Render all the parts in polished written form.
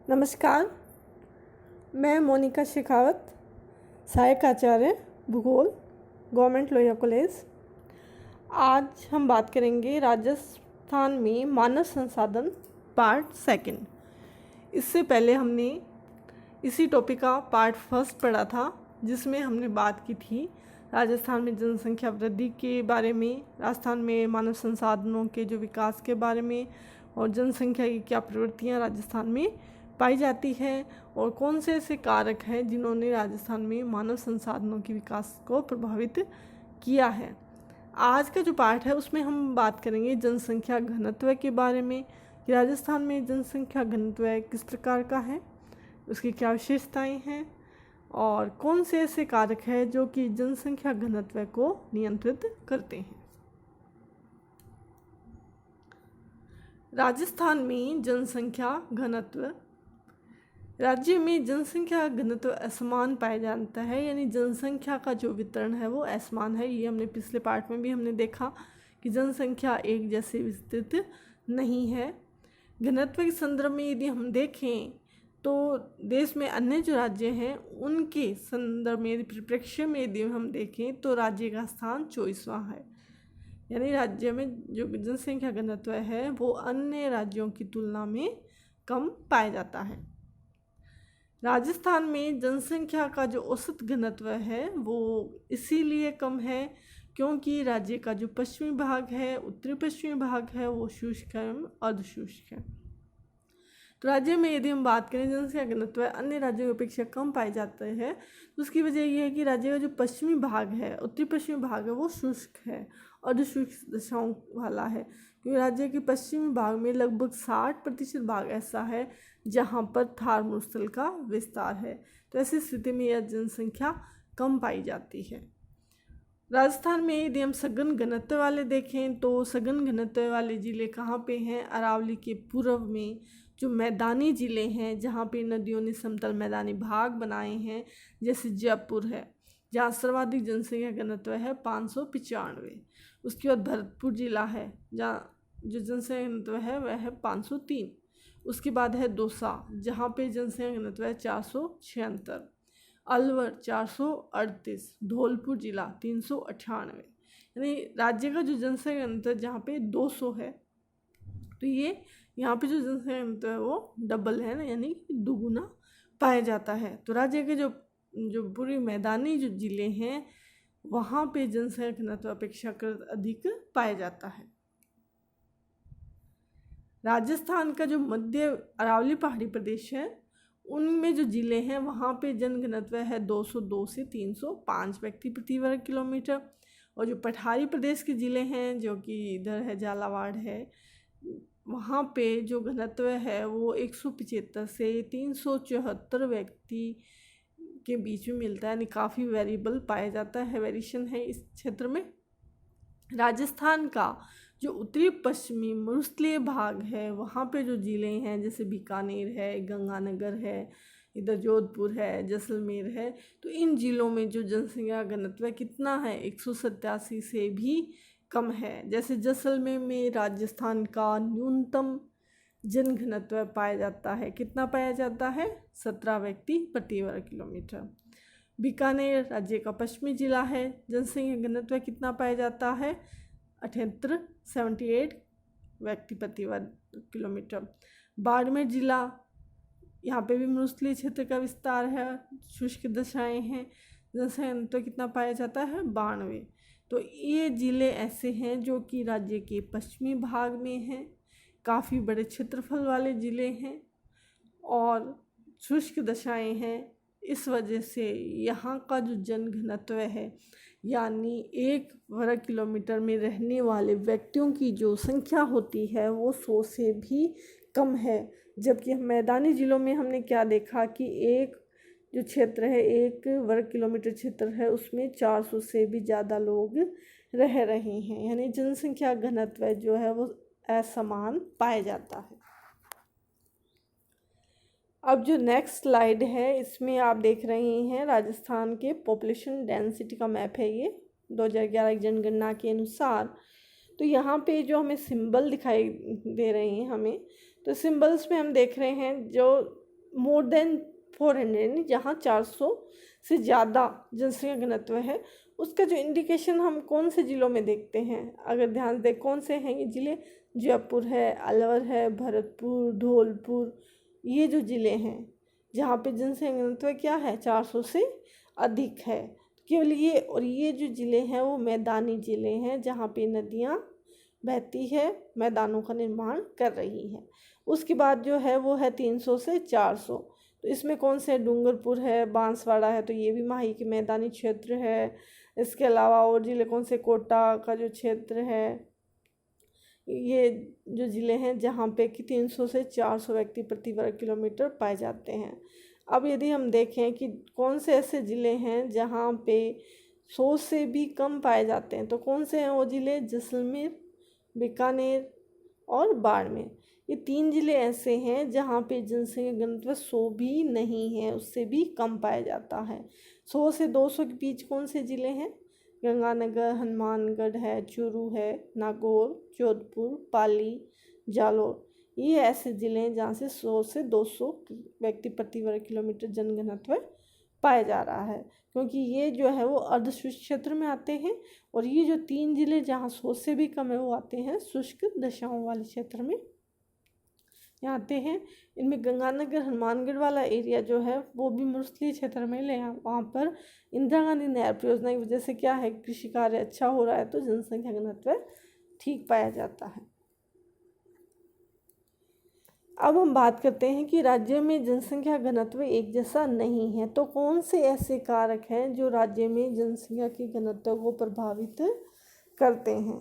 नमस्कार, मैं मोनिका शेखावत, सहायक आचार्य भूगोल, गवर्नमेंट लोहिया कॉलेज। आज हम बात करेंगे राजस्थान में मानव संसाधन पार्ट सेकंड। इससे पहले हमने इसी टॉपिक का पार्ट फर्स्ट पढ़ा था, जिसमें हमने बात की थी राजस्थान में जनसंख्या वृद्धि के बारे में, राजस्थान में मानव संसाधनों के जो विकास के बारे में और जनसंख्या की क्या प्रवृत्तियाँ राजस्थान में पाई जाती है और कौन से ऐसे कारक हैं जिन्होंने राजस्थान में मानव संसाधनों के विकास को प्रभावित किया है। आज का जो पार्ट है उसमें हम बात करेंगे जनसंख्या घनत्व के बारे में कि राजस्थान में जनसंख्या घनत्व किस प्रकार का है, उसकी क्या विशेषताएं हैं और कौन से ऐसे कारक हैं जो कि जनसंख्या घनत्व को नियंत्रित करते हैं। राजस्थान में जनसंख्या घनत्व, राज्य में जनसंख्या घनत्व असमान पाया जाता है, यानी जनसंख्या का जो वितरण है वो असमान है। ये हमने पिछले पार्ट में भी हमने देखा कि जनसंख्या एक जैसे विस्तृत नहीं है। घनत्व के संदर्भ में यदि हम देखें तो देश में अन्य जो राज्य हैं उनके संदर्भ में, यदि परिप्रेक्ष्य में यदि हम देखें तो राज्य का स्थान 24वां है, यानी राज्य में जो जनसंख्या घनत्व है वो अन्य राज्यों की तुलना में कम पाया जाता है। राजस्थान में जनसंख्या का जो औसत घनत्व है वो इसीलिए कम है क्योंकि राज्य का जो पश्चिमी भाग है, उत्तरी पश्चिमी भाग है, वो शुष्क है, अर्धशुष्क है। तो राज्य में यदि हम बात करें जनसंख्या घनत्व अन्य राज्यों की अपेक्षा कम पाए जाते हैं, तो उसकी वजह यह है कि राज्य का जो पश्चिमी भाग है, उत्तरी पश्चिमी भाग है, वो शुष्क है, अर्धशुष्क दशाओं वाला है, क्योंकि राज्य के पश्चिमी भाग में लगभग 60% भाग ऐसा है जहाँ पर थार मरुस्थल का विस्तार है। तो ऐसी स्थिति में यह जनसंख्या कम पाई जाती है। राजस्थान में यदि हम सघन घनत्व वाले देखें तो सघन घनत्व वाले ज़िले कहाँ पे हैं? अरावली के पूर्व में जो मैदानी ज़िले हैं जहाँ पे नदियों ने समतल मैदानी भाग बनाए हैं, जैसे जयपुर है जहाँ सर्वाधिक जनसंख्या घनत्व है 595। उसके बाद भरतपुर जिला है जहाँ जो जनसंख्या घनत्व है वह है 503। उसके बाद है दौसा जहाँ पे जनसंख्या घनत्व है 476, अलवर 438, धौलपुर जिला 398, यानी राज्य का जो जनसंख्या घनत्व जहाँ पे 200 है, तो ये यहाँ पे जो जनसंख्या घनत्व है वो डबल है ना, यानी दुगुना पाया जाता है। तो राज्य के जो पूरी मैदानी जो ज़िले हैं वहाँ पे जनसंख्या घनत्व अपेक्षाकृत अधिक पाया जाता है। राजस्थान का जो मध्य अरावली पहाड़ी प्रदेश है उनमें जो ज़िले हैं वहाँ पे जनघनत्व है 202 से 305 व्यक्ति प्रति वर्ग किलोमीटर, और जो पठारी प्रदेश के ज़िले हैं जो कि इधर है झालावाड़ है, वहाँ पे जो घनत्व है वो 175 से 374 व्यक्ति के बीच में मिलता है, यानी काफ़ी वेरिएबल पाया जाता है, वेरिएशन है इस क्षेत्र में। राजस्थान का जो उत्तरी पश्चिमी मरुस्थलीय भाग है वहाँ पे जो ज़िले हैं जैसे बीकानेर है, गंगानगर है, इधर जोधपुर है, जैसलमेर है, तो इन ज़िलों में जो जनसंख्या घनत्व कितना है 187 से भी कम है। जैसे जैसलमेर में राजस्थान का न्यूनतम जनघनत्व पाया जाता है, कितना पाया जाता है? 17 व्यक्ति प्रति वर्ग किलोमीटर। बीकानेर राज्य का पश्चिमी जिला है, जनसंख्या घनत्व कितना पाया जाता है? 78 व्यक्ति प्रति वर्ग किलोमीटर। बाड़मेर जिला, यहाँ पे भी मरुस्थलीय क्षेत्र का विस्तार है, शुष्क दशाएं हैं, जनसंख्या घनत्व कितना पाया जाता है? 92। तो ये ज़िले ऐसे हैं जो कि राज्य के पश्चिमी भाग में हैं, काफ़ी बड़े क्षेत्रफल वाले ज़िले हैं और शुष्क दशाएं हैं। इस वजह से यहाँ का जो जनघनत्व है, यानी 1 वर्ग किलोमीटर में रहने वाले व्यक्तियों की जो संख्या होती है वो 100 से भी कम है। जबकि मैदानी ज़िलों में हमने क्या देखा कि एक जो क्षेत्र है 1 वर्ग किलोमीटर क्षेत्र है उसमें 400 से भी ज़्यादा लोग रह रहे हैं, यानी जनसंख्या घनत्व जो है वो असमान पाया जाता है। अब जो नेक्स्ट स्लाइड है इसमें आप देख रहे हैं राजस्थान के पॉपुलेशन डेंसिटी का मैप है, ये 2011 जनगणना के अनुसार। तो यहाँ पे जो हमें सिंबल दिखाई दे रहे हैं हमें, तो सिंबल्स में हम देख रहे हैं जो मोर देन 400 यानी जहाँ 400 से ज़्यादा जनसंख्या घनत्व है, उसका जो इंडिकेशन हम कौन से ज़िलों में देखते हैं, अगर ध्यान दें कौन से हैं ये ज़िले, जयपुर है, अलवर है, भरतपुर, धौलपुर, ये जो ज़िले हैं जहाँ पे जनसंख्या घनत्व क्या है 400 से अधिक है, केवल ये। और ये जो ज़िले हैं वो मैदानी ज़िले हैं जहाँ पे नदियाँ बहती है, मैदानों का निर्माण कर रही है। उसके बाद जो है वो है 300 से 400, तो इसमें कौन से, डूंगरपुर है, बांसवाड़ा है, तो ये भी माही के मैदानी क्षेत्र है। इसके अलावा और ज़िले कौन से, कोटा का जो क्षेत्र है, ये जो ज़िले हैं जहाँ पे कि 300 से 400 व्यक्ति प्रति वर्ग किलोमीटर पाए जाते हैं। अब यदि हम देखें कि कौन से ऐसे ज़िले हैं जहाँ पे 100 से भी कम पाए जाते हैं, तो कौन से हैं वो ज़िले, जैसलमेर, बीकानेर और बाड़मेर। ये 3 ज़िले ऐसे हैं जहाँ पे जनसंख्या घनत्व 100 भी नहीं है, उससे भी कम पाया जाता है। 100 से 200 के बीच कौन से ज़िले हैं, गंगानगर, हनुमानगढ़ है, चूरू है, नागौर, जोधपुर, पाली, जालौर, ये ऐसे ज़िले हैं जहाँ से 100 से 200 व्यक्ति प्रति वर्ग किलोमीटर जनघनत्व पाया जा रहा है, क्योंकि ये जो है वो अर्धशुष्क क्षेत्र में आते हैं। और ये जो 3 ज़िले जहाँ 100 से भी कम है वो आते हैं शुष्क दशाओं वाले क्षेत्र में यहाँ आते हैं। इनमें गंगानगर, हनुमानगढ़ वाला एरिया जो है वो भी मरुस्थलीय क्षेत्र में ले, वहाँ पर इंदिरा गांधी नहर परियोजना की वजह से क्या है, कृषि कार्य अच्छा हो रहा है, तो जनसंख्या घनत्व ठीक पाया जाता है। अब हम बात करते हैं कि राज्य में जनसंख्या घनत्व एक जैसा नहीं है, तो कौन से ऐसे कारक हैं जो राज्य में जनसंख्या के घनत्व को प्रभावित करते हैं।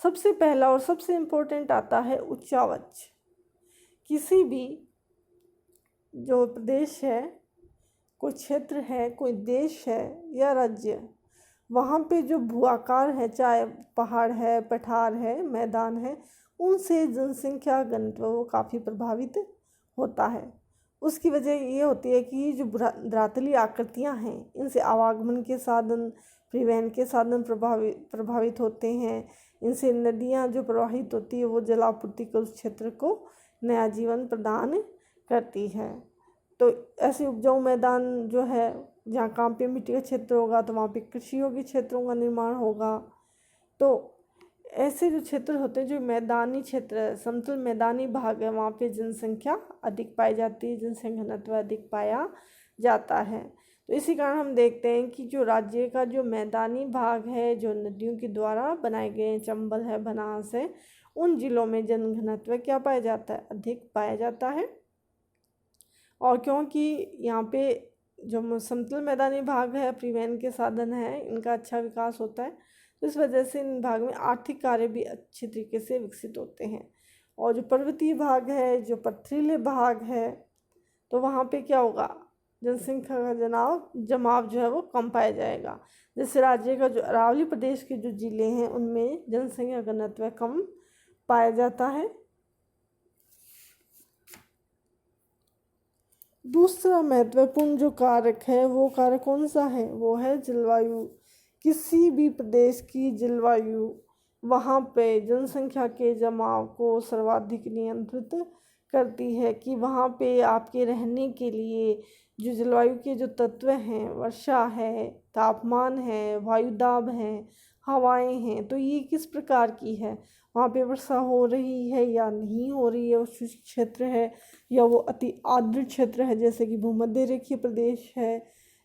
सबसे पहला और सबसे इम्पोर्टेंट आता है उच्चावच। किसी भी जो प्रदेश है, कोई क्षेत्र है, कोई देश है या राज्य, वहाँ पे जो भू आकार है, चाहे पहाड़ है, पठार है, मैदान है, उनसे जनसंख्या घनत्व वो काफ़ी प्रभावित होता है। उसकी वजह ये होती है कि जो धरातली आकृतियाँ हैं, इनसे आवागमन के साधन, परिवहन के साधन प्रभावित होते हैं। इनसे नदियाँ जो प्रवाहित होती है वो जलापूर्ति के उस क्षेत्र को नया जीवन प्रदान करती है। तो ऐसे उपजाऊ मैदान जो है, जहाँ कांपी मिट्टी का क्षेत्र होगा तो वहाँ पे कृषि योग्य क्षेत्रों का निर्माण होगा। तो ऐसे जो क्षेत्र होते हैं, जो मैदानी क्षेत्र है, समतल मैदानी भाग है, वहाँ पे जनसंख्या अधिक पाई जाती है, जनसंख्या घनत्व अधिक पाया जाता है। तो इसी कारण हम देखते हैं कि जो राज्य का जो मैदानी भाग है, जो नदियों के द्वारा बनाए गए, चंबल है, बनास है, उन जिलों में जनघनत्व क्या पाया जाता है, अधिक पाया जाता है। और क्योंकि यहाँ पे जो समतल मैदानी भाग है, परिवहन के साधन है, इनका अच्छा विकास होता है, तो इस वजह से इन भाग में आर्थिक कार्य भी अच्छे तरीके से विकसित होते हैं। और जो पर्वतीय भाग है, जो पथरीले भाग है, तो वहाँ पे क्या होगा, जनसंख्या का जमाव जो है वो कम पाया जाएगा। जैसे राज्य का जो अरावली प्रदेश के जो जिले हैं, उनमें जनसंख्या घनत्व कम पाया जाता है। दूसरा महत्वपूर्ण जो कारक है, वो कारक कौन सा है, वो है जलवायु। किसी भी प्रदेश की जलवायु वहाँ पे जनसंख्या के जमाव को सर्वाधिक नियंत्रित करती है, कि वहाँ पे आपके रहने के लिए जो जलवायु के जो तत्व हैं, वर्षा है, तापमान है, वायुदाब है, हवाएं हैं, तो ये किस प्रकार की है, वहाँ पे वर्षा हो रही है या नहीं हो रही है, वो शुष्क क्षेत्र है या वो अति आर्द्र क्षेत्र है जैसे कि भूमध्य रेखीय प्रदेश है,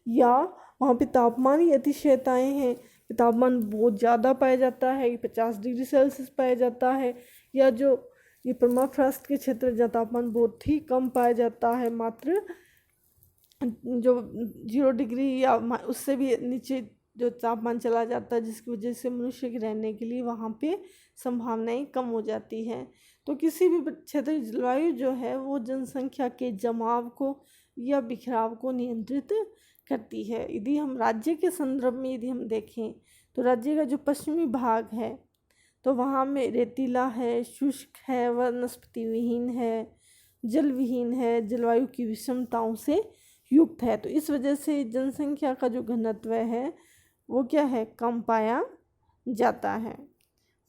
या वहाँ पे तापमान ही अतिशयताएँ हैं, तापमान बहुत ज़्यादा पाया जाता है, 50 डिग्री सेल्सियस पाया जाता है, या जो ये परमाफ्रॉस्ट के क्षेत्र जहाँ तापमान बहुत ही कम पाया जाता है, मात्र जो 0 डिग्री या उससे भी नीचे जो तापमान चला जाता है, जिसकी वजह से मनुष्य के रहने के लिए वहाँ पे संभावनाएं कम हो जाती हैं। तो किसी भी क्षेत्र की जलवायु जो है वो जनसंख्या के जमाव को या बिखराव को नियंत्रित करती है। यदि हम राज्य के संदर्भ में यदि हम देखें, तो राज्य का जो पश्चिमी भाग है, तो वहाँ में रेतीला है, शुष्क है, वनस्पति विहीन है, जल विहीन है, जलवायु की विषमताओं से युक्त है। तो इस वजह से जनसंख्या का जो घनत्व है वो क्या है, कम पाया जाता है।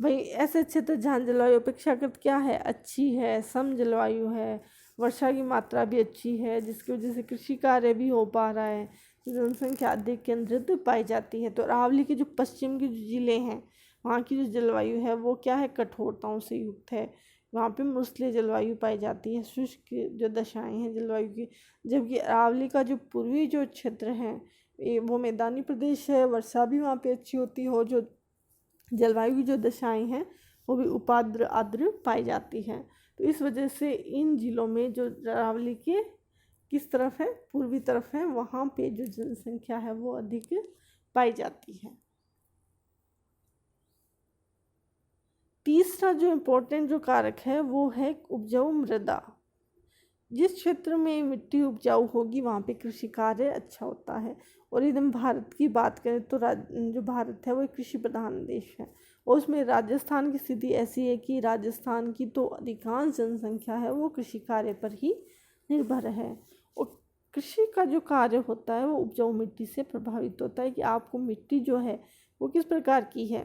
भाई ऐसे क्षेत्र जहाँ जलवायु अपेक्षाकृत क्या है, अच्छी है, सम जलवायु है, वर्षा की मात्रा भी अच्छी है, जिसकी वजह से कृषि कार्य भी हो पा रहा है, जनसंख्या अधिक केंद्रित पाई जाती है। तो अरावली के जो पश्चिम के जो ज़िले हैं वहाँ की जो जलवायु है वो क्या है, कठोरताओं से युक्त है। वहाँ पे मृष्टीय जलवायु पाई जाती है, शुष्क जो दशाएं हैं जलवायु की। जबकि अरावली का जो पूर्वी जो क्षेत्र है वो मैदानी प्रदेश है, वर्षा भी वहाँ पे अच्छी होती है और जो जलवायु की जो दशाएं हैं वो भी उपाद्र आर्द्र पाई जाती हैं। तो इस वजह से इन जिलों में जो अरावली के किस तरफ है, पूर्वी तरफ है, वहाँ पे जो जनसंख्या है वो अधिक पाई जाती है। तीसरा जो इम्पोर्टेंट जो कारक है वो है उपजाऊ मृदा। जिस क्षेत्र में मिट्टी उपजाऊ होगी वहाँ पे कृषि कार्य अच्छा होता है। और यदि हम भारत की बात करें तो जो भारत है वो एक कृषि प्रधान देश है और उसमें राजस्थान की स्थिति ऐसी है कि राजस्थान की तो अधिकांश जनसंख्या है वो कृषि कार्य पर ही निर्भर है। और कृषि का जो कार्य होता है वो उपजाऊ मिट्टी से प्रभावित होता है कि आपको मिट्टी जो है वो किस प्रकार की है,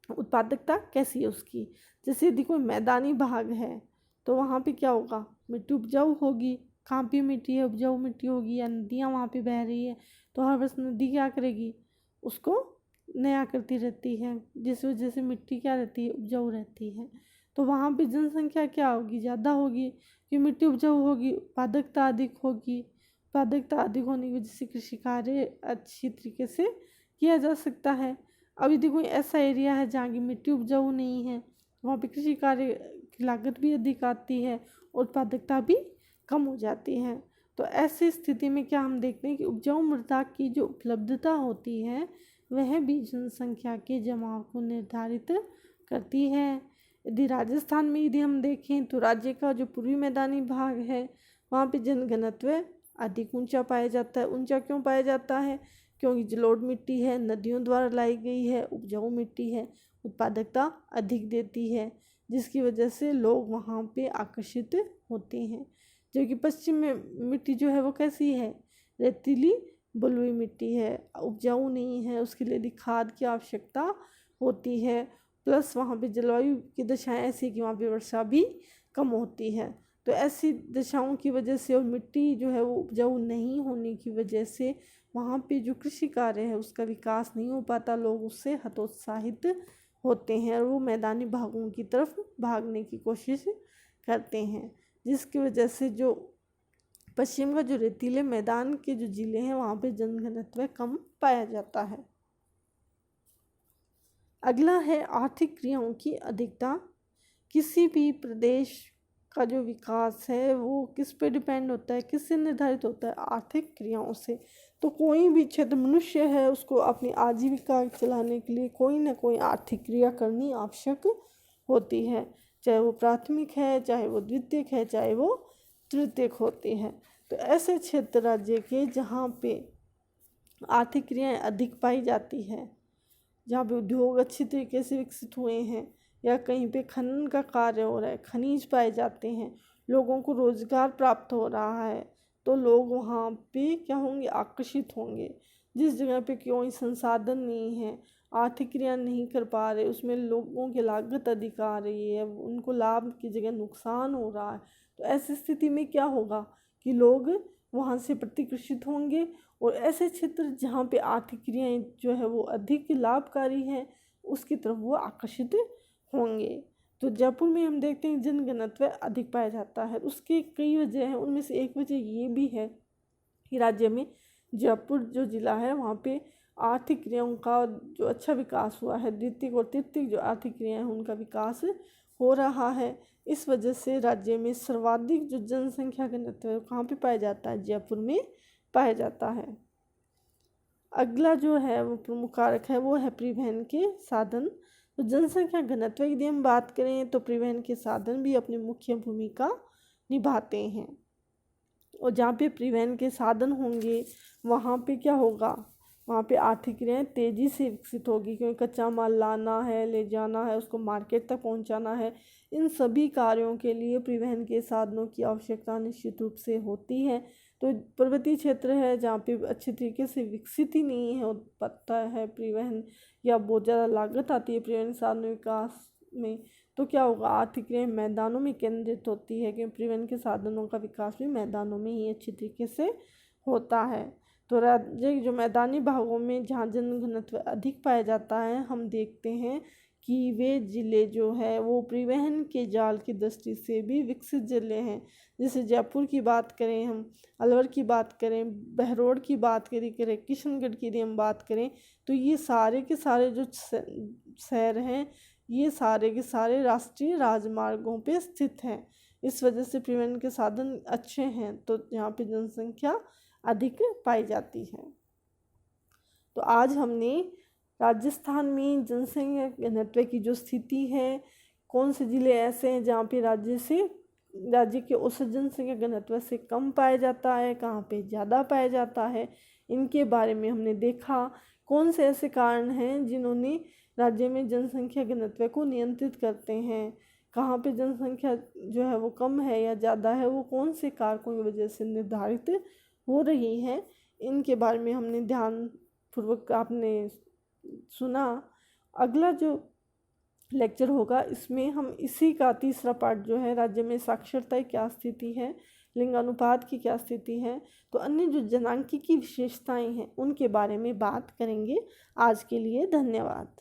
उत्पादकता कैसी है उसकी। जैसे यदि कोई मैदानी भाग है तो वहाँ पे क्या होगा, मिट्टी उपजाऊ होगी। कांपी मिट्टी है, उपजाऊ मिट्टी होगी, या नदियाँ वहाँ पे बह रही है तो हर वर्ष नदी क्या करेगी, उसको नया करती रहती है, जिस वजह से मिट्टी क्या रहती है, उपजाऊ रहती है। तो वहाँ पे जनसंख्या क्या होगी, ज़्यादा होगी कि मिट्टी उपजाऊ होगी, उत्पादकता अधिक होगी। उत्पादकता अधिक होने की वजह से कृषि कार्य अच्छी तरीके से किया जा सकता है। अब यदि कोई ऐसा एरिया है जहाँ की मिट्टी उपजाऊ नहीं है, वहाँ पे कृषि कार्य की लागत भी अधिक आती है और उत्पादकता भी कम हो जाती है। तो ऐसी स्थिति में क्या हम देखते हैं कि उपजाऊ मृदा की जो उपलब्धता होती है वह भी जनसंख्या के जमाव को निर्धारित करती है। यदि राजस्थान में यदि हम देखें तो राज्य का जो पूर्वी मैदानी भाग है वहाँ पे जनघनत्व अधिक ऊंचा पाया जाता है। ऊंचा क्यों पाया जाता है, क्योंकि जलोढ़ मिट्टी है, नदियों द्वारा लाई गई है, उपजाऊ मिट्टी है, उत्पादकता अधिक देती है, जिसकी वजह से लोग वहाँ पे आकर्षित होते हैं। जबकि पश्चिम में मिट्टी जो है वो कैसी है, रेतीली बलुई मिट्टी है, उपजाऊ नहीं है, उसके लिए भी खाद की आवश्यकता होती है। प्लस वहाँ पे जलवायु की दशाएं ऐसी कि वहाँ पे वर्षा भी कम होती है। तो ऐसी दशाओं की वजह से और मिट्टी जो है वो उपजाऊ नहीं होने की वजह से वहाँ पे जो कृषि कार्य है उसका विकास नहीं हो पाता, लोग उससे हतोत्साहित होते हैं और वो मैदानी भागों की तरफ भागने की कोशिश करते हैं, जिसकी वजह से जो पश्चिम का जो रेतीले मैदान के जो जिले हैं वहाँ पे जनघनत्व कम पाया जाता है। अगला है आर्थिक क्रियाओं की अधिकता। किसी भी प्रदेश का जो विकास है वो किस पे डिपेंड होता है, किससे निर्धारित होता है, आर्थिक क्रियाओं से। तो कोई भी क्षेत्र मनुष्य है उसको अपनी आजीविका चलाने के लिए कोई ना कोई आर्थिक क्रिया करनी आवश्यक होती है, चाहे वो प्राथमिक है, चाहे वो द्वितीयक है, चाहे वो तृतीयक होती है। तो ऐसे क्षेत्र राज्य के जहाँ पे आर्थिक क्रियाएं अधिक पाई जाती है, जहाँ पे उद्योग अच्छी तरीके से विकसित हुए हैं या कहीं पे खनन का कार्य हो रहा है, खनिज पाए जाते हैं, लोगों को रोजगार प्राप्त हो रहा है, तो लोग वहाँ पे क्या होंगे, आकर्षित होंगे। जिस जगह पे कोई संसाधन नहीं है, आर्थिक क्रिया नहीं कर पा रहे, उसमें लोगों की लागत अधिक आ रही है, उनको लाभ की जगह नुकसान हो रहा है, तो ऐसी स्थिति में क्या होगा कि लोग वहाँ से प्रतिकृषित होंगे और ऐसे क्षेत्र जहाँ पे आर्थिक क्रियाएं जो है वो अधिक लाभकारी हैं उसकी तरफ वो आकर्षित होंगे। तो जयपुर में हम देखते हैं जनघनत्व अधिक पाया जाता है, उसकी कई वजह हैं, उनमें से एक वजह ये भी है कि राज्य में जयपुर जो ज़िला है वहाँ पे आर्थिक क्रियाओं का जो अच्छा विकास हुआ है, द्वितीयक और तृतीयक जो आर्थिक क्रियाएं हैं उनका विकास हो रहा है। इस वजह से राज्य में सर्वाधिक जो जनसंख्या घनत्व कहाँ पे पाया जाता है, जयपुर में पाया जाता है। अगला जो है वो प्रमुख कारक है वो है परिवहन के साधन। तो जनसंख्या घनत्व यदि हम बात करें तो परिवहन के साधन भी अपनी मुख्य भूमिका निभाते हैं, और जहाँ पे परिवहन के साधन होंगे वहाँ पे क्या होगा, वहाँ पे आर्थिक क्रियाएं तेज़ी से विकसित होगी, क्योंकि कच्चा माल लाना है, ले जाना है, उसको मार्केट तक पहुँचाना है, इन सभी कार्यों के लिए परिवहन के साधनों की आवश्यकता निश्चित रूप से होती है। तो पर्वतीय क्षेत्र है जहाँ पे अच्छी तरीके से विकसित ही नहीं है, पता है परिवहन या बहुत ज़्यादा लागत आती है परिवहन साधन विकास में, तो क्या होगा, आर्थिक क्रियाएं मैदानों में केंद्रित होती है, क्योंकि परिवहन के साधनों का विकास भी मैदानों में ही अच्छी तरीके से होता है। तो राज्य जो मैदानी भागों में जहाँ जनघनत्व अधिक पाया जाता है, हम देखते हैं कि वे ज़िले जो है वो परिवहन के जाल की दृष्टि से भी विकसित ज़िले हैं। जैसे जयपुर की बात करें, हम अलवर की बात करें, बहरोड की बात करें, किशनगढ़ की यदि हम बात करें, तो ये सारे के सारे जो शहर हैं ये सारे के सारे राष्ट्रीय राजमार्गों पे स्थित हैं। इस वजह से परिवहन के साधन अच्छे हैं, तो यहाँ पे जनसंख्या अधिक पाई जाती है। तो आज हमने राजस्थान में जनसंख्या घनत्व की जो स्थिति है, कौन से ज़िले ऐसे हैं जहाँ पे राज्य के औसत जनसंख्या घनत्व से कम पाया जाता है, कहाँ पे ज़्यादा पाया जाता है, इनके बारे में हमने देखा। कौन से ऐसे कारण हैं जिन्होंने राज्य में जनसंख्या घनत्व को नियंत्रित करते हैं, कहाँ पे जनसंख्या जो है वो कम है या ज़्यादा है, वो कौन से कारकों की वजह से निर्धारित हो रही है, इनके बारे में हमने ध्यानपूर्वक आपने सुना। अगला जो लेक्चर होगा इसमें हम इसी का तीसरा पार्ट जो है, राज्य में साक्षरता की क्या स्थिति है, लिंगानुपात की क्या स्थिति है, तो अन्य जो जनांकी की विशेषताएं हैं उनके बारे में बात करेंगे। आज के लिए धन्यवाद।